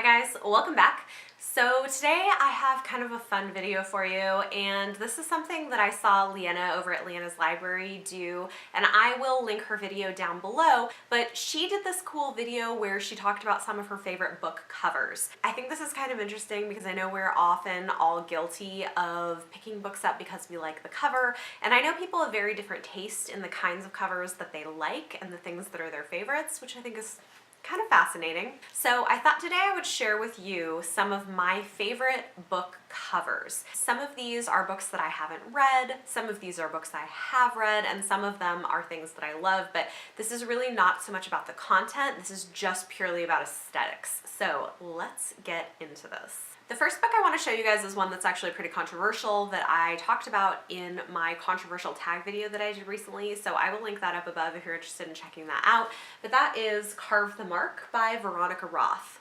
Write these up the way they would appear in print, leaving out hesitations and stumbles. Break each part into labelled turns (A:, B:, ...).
A: Hi guys, welcome back. So today I have kind of a fun video for you, and this is something that I saw Liene over at Liene's Library do, and I will link her video down below, but she did this cool video where she talked about some of her favorite book covers. I think this is kind of interesting because I know we're often all guilty of picking books up because we like the cover, and I know people have very different taste in the kinds of covers that they like and the things that are their favorites, which I think is kind of fascinating. So I thought today I would share with you some of my favorite book covers. Some of these are books that I haven't read, some of these are books I have read, and some of them are things that I love, but this is really not so much about the content, this is just purely about aesthetics. So let's get into this. The first book I want to show you guys is one that's actually pretty controversial that I talked about in my controversial tag video that I did recently, so I will link that up above if you're interested in checking that out. But that is Carve the Mark by Veronica Roth.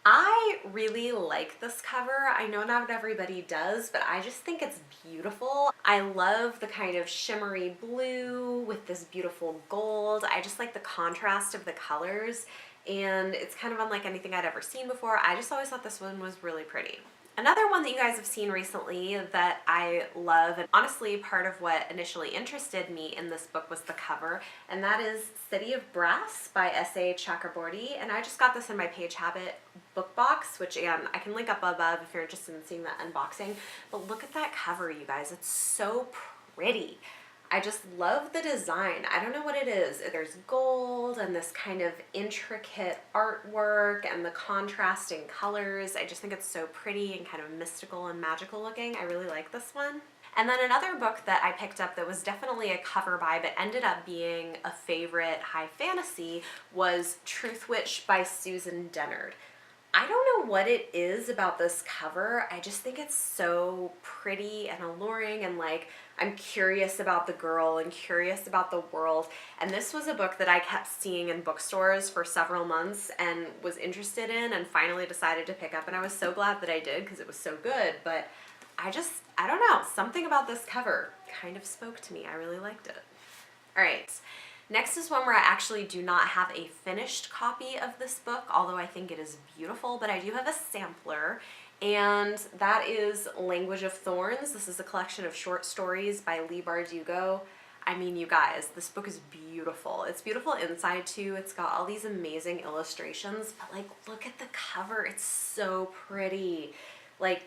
A: I really like this cover. I know not everybody does, but I just think it's beautiful. I love the kind of shimmery blue with this beautiful gold. I just like the contrast of the colors, and it's kind of unlike anything I'd ever seen before. I just always thought this one was really pretty. Another one that you guys have seen recently that I love, and honestly part of what initially interested me in this book was the cover, and that is City of Brass by S.A. Chakraborty, and I just got this in my Page Habit book box, which again, I can link up above if you're interested in seeing that unboxing, but look at that cover, you guys. It's so pretty. I just love the design. I don't know what it is. There's gold and this kind of intricate artwork and the contrasting colors. I just think it's so pretty and kind of mystical and magical looking. I really like this one. And then another book that I picked up that was definitely a cover buy but ended up being a favorite high fantasy was Truth Witch by Susan Dennard. I don't know what it is about this cover. I just think it's so pretty and alluring, and like I'm curious about the girl and curious about the world. And this was a book that I kept seeing in bookstores for several months and was interested in and finally decided to pick up, and I was so glad that I did because it was so good. But I don't know, something about this cover kind of spoke to me. I really liked it. All right. Next is one where I actually do not have a finished copy of this book, although I think it is beautiful, but I do have a sampler, and that is Language of Thorns. This is a collection of short stories by Leigh Bardugo. I mean, you guys, this book is beautiful. It's beautiful inside too. It's got all these amazing illustrations, but like, look at the cover. It's so pretty. Like,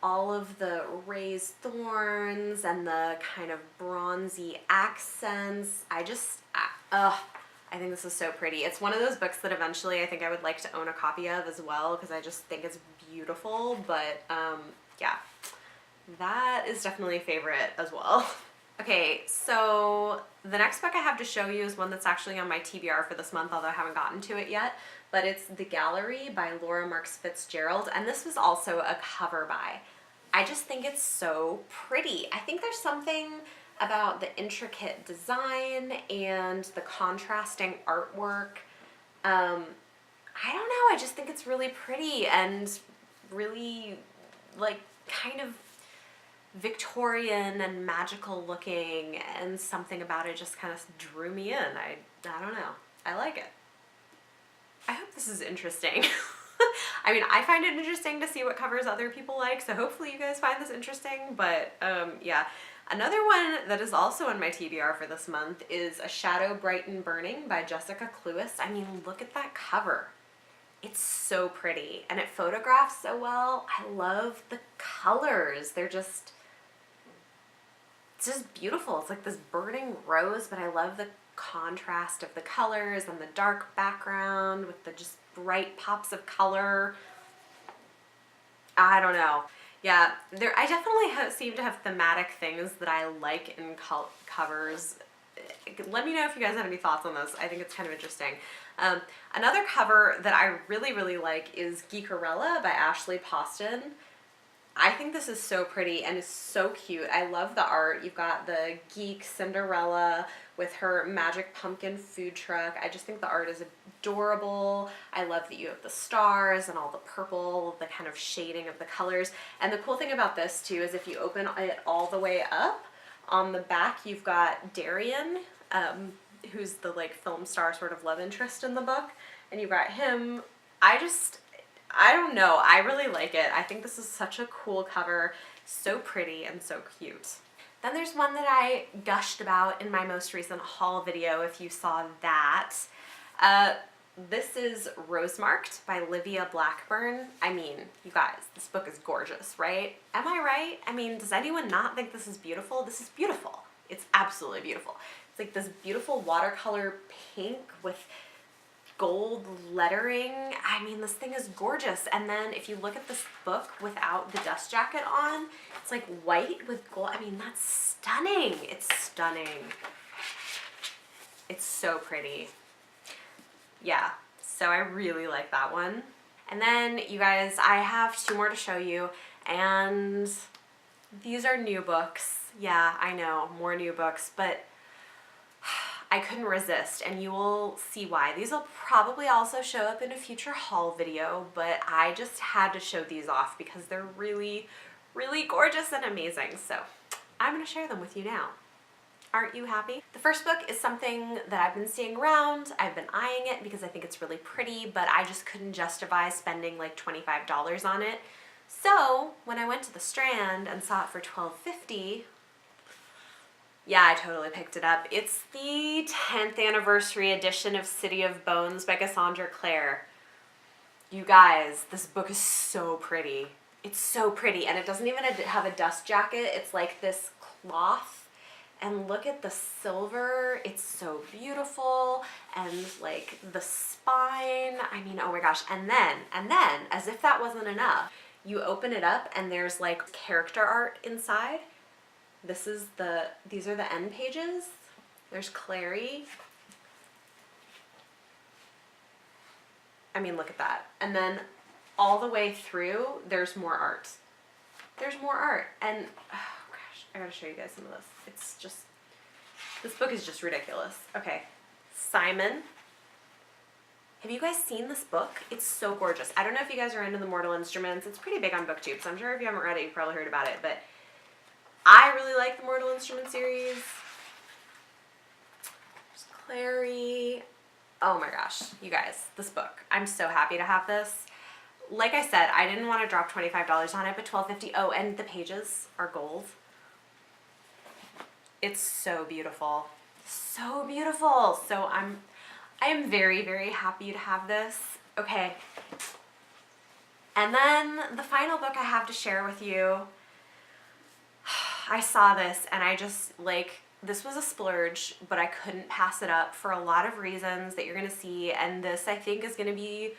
A: all of the raised thorns and the kind of bronzy accents. I think this is so pretty. It's one of those books that eventually I think I would like to own a copy of as well because I just think it's beautiful, but yeah, that is definitely a favorite as well. Okay, so the next book I have to show you is one that's actually on my TBR for this month, although I haven't gotten to it yet, but it's The Gallery by Laura Marks Fitzgerald, and this was also a cover buy. I just think it's so pretty. I think there's something about the intricate design and the contrasting artwork. I don't know, I just think it's really pretty and really like kind of Victorian and magical looking, and something about it just kind of drew me in. I don't know. I like it. I hope this is interesting. I mean, I find it interesting to see what covers other people like, so hopefully you guys find this interesting, but yeah. Another one that is also in my TBR for this month is A Shadow Bright and Burning by Jessica Cluess. I mean, look at that cover. It's so pretty, and it photographs so well. I love the colors. It's just beautiful. It's like this burning rose, but I love the contrast of the colors and the dark background with the just bright pops of color. I don't know. Yeah, I definitely seem to have thematic things that I like in covers. Let me know if you guys have any thoughts on this. I think it's kind of interesting. Another cover that I really, really like is Geekerella by Ashley Poston. I think this is so pretty and is so cute. I love the art. You've got the geek Cinderella with her magic pumpkin food truck. I just think the art is adorable. I love that you have the stars and all the purple, the kind of shading of the colors. And the cool thing about this too is if you open it all the way up, on the back you've got Darian, who's the like film star sort of love interest in the book, and you've got him I don't know. I really like it. I think this is such a cool cover. So pretty and so cute. Then there's one that I gushed about in my most recent haul video, if you saw that. This is Rosemarked by Livia Blackburn. I mean, you guys, this book is gorgeous, right? Am I right? I mean, does anyone not think this is beautiful? This is beautiful. It's absolutely beautiful. It's like this beautiful watercolor pink with gold lettering. I mean, this thing is gorgeous. And then if you look at this book without the dust jacket on, it's like white with gold. I mean, that's stunning. It's stunning. It's so pretty. Yeah, so I really like that one. And then you guys, I have two more to show you, and these are new books. Yeah, I know, more new books, but I couldn't resist, and you will see why. These will probably also show up in a future haul video, but I just had to show these off because they're really, really gorgeous and amazing. So I'm going to share them with you now. Aren't you happy? The first book is something that I've been seeing around. I've been eyeing it because I think it's really pretty, but I just couldn't justify spending like $25 on it. So when I went to the Strand and saw it for $12.50, yeah, I totally picked it up. It's the 10th anniversary edition of City of Bones by Cassandra Clare. You guys, this book is so pretty. It's so pretty, and it doesn't even have a dust jacket. It's like this cloth. And look at the silver, it's so beautiful, and like the spine, I mean, oh my gosh. And then, as if that wasn't enough, you open it up and there's like character art inside. These are the end pages. There's Clary. I mean, look at that. And then all the way through, there's more art. There's more art, and I gotta show you guys some of this. It's just, this book is just ridiculous. Okay, Simon. Have you guys seen this book? It's so gorgeous. I don't know if you guys are into the Mortal Instruments. It's pretty big on BookTube, so I'm sure if you haven't read it, you've probably heard about it, but I really like the Mortal Instruments series. There's Clary. Oh my gosh, you guys, this book. I'm so happy to have this. Like I said, I didn't want to drop $25 on it, but $12.50. Oh, and the pages are gold. It's so beautiful. So beautiful. So I am very, very happy to have this. Okay. And then the final book I have to share with you, I saw this and I just, like, this was a splurge, but I couldn't pass it up for a lot of reasons that you're going to see. And this, I think, is going to be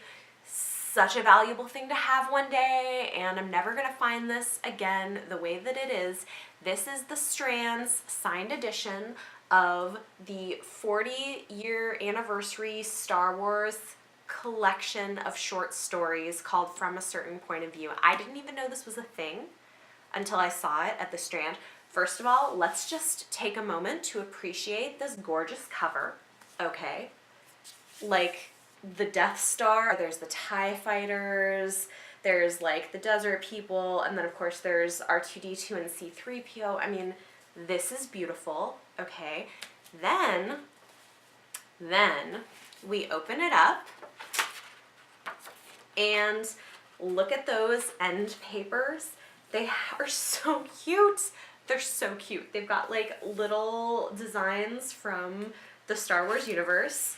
A: such a valuable thing to have one day, and I'm never going to find this again the way that it is. This is the Strand's signed edition of the 40-year anniversary Star Wars collection of short stories called From a Certain Point of View. I didn't even know this was a thing until I saw it at the Strand. First of all, let's just take a moment to appreciate this gorgeous cover, okay? Like, the Death Star, there's the TIE fighters, there's like the desert people, and then of course there's R2-D2 and C-3PO. I mean, this is beautiful, okay? Then we open it up and look at those end papers. They are so cute. They're so cute. They've got like little designs from the Star Wars universe.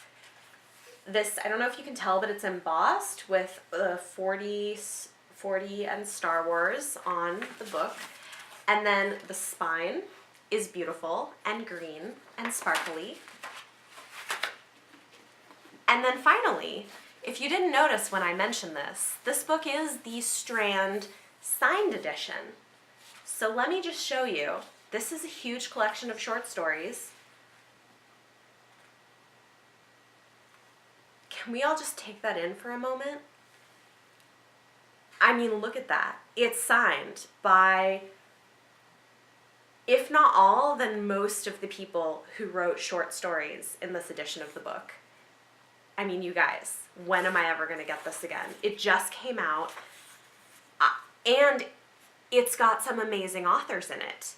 A: This, I don't know if you can tell, but it's embossed with 40 and Star Wars on the book. And then the spine is beautiful and green and sparkly. And then finally, if you didn't notice when I mentioned this book is the Strand signed edition. So let me just show you. This is a huge collection of short stories. Can we all just take that in for a moment? I mean, look at that. It's signed by, if not all, then most of the people who wrote short stories in this edition of the book. I mean, you guys, when am I ever going to get this again? It just came out, and it's got some amazing authors in it.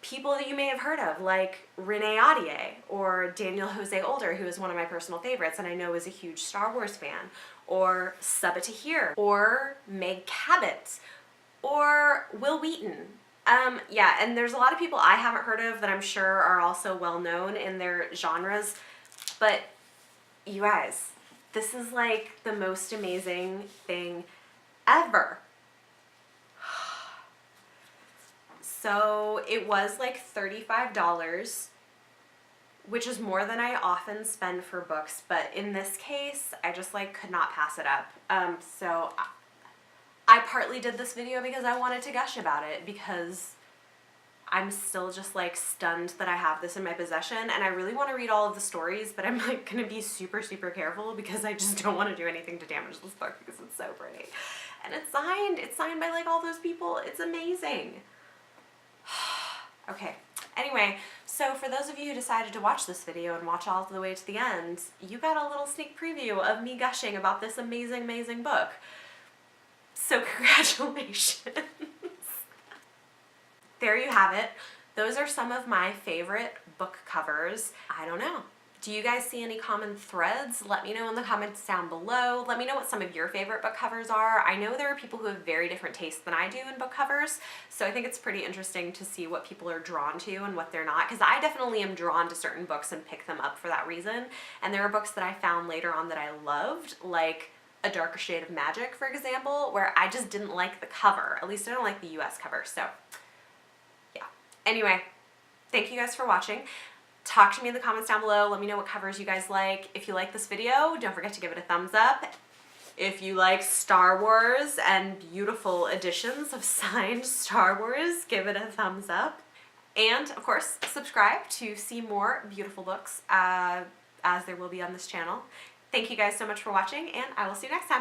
A: People that you may have heard of, like Renee Ahdieh or Daniel Jose Older, who is one of my personal favorites and I know is a huge Star Wars fan, or Sub It to Here, or Meg Cabot, or Will Wheaton. Yeah, and there's a lot of people I haven't heard of that I'm sure are also well known in their genres, but you guys, this is like the most amazing thing ever. So it was like $35, which is more than I often spend for books, but in this case, I just like could not pass it up. So I partly did this video because I wanted to gush about it, because I'm still just like stunned that I have this in my possession, and I really want to read all of the stories, but I'm like gonna be super, super careful because I just don't want to do anything to damage this book because it's so pretty. And it's signed by like all those people. It's amazing. Okay, anyway, so for those of you who decided to watch this video and watch all the way to the end, you got a little sneak preview of me gushing about this amazing, amazing book. So congratulations. There you have it. Those are some of my favorite book covers. I don't know. Do you guys see any common threads? Let me know in the comments down below. Let me know what some of your favorite book covers are. I know there are people who have very different tastes than I do in book covers, so I think it's pretty interesting to see what people are drawn to and what they're not, because I definitely am drawn to certain books and pick them up for that reason. And there are books that I found later on that I loved, like A Darker Shade of Magic, for example, where I just didn't like the cover. At least I don't like the US cover, so yeah. Anyway, thank you guys for watching. Talk to me in the comments down below. Let me know what covers you guys like. If you like this video, don't forget to give it a thumbs up. If you like Star Wars and beautiful editions of signed Star Wars, give it a thumbs up. And, of course, subscribe to see more beautiful books as there will be on this channel. Thank you guys so much for watching, and I will see you next time.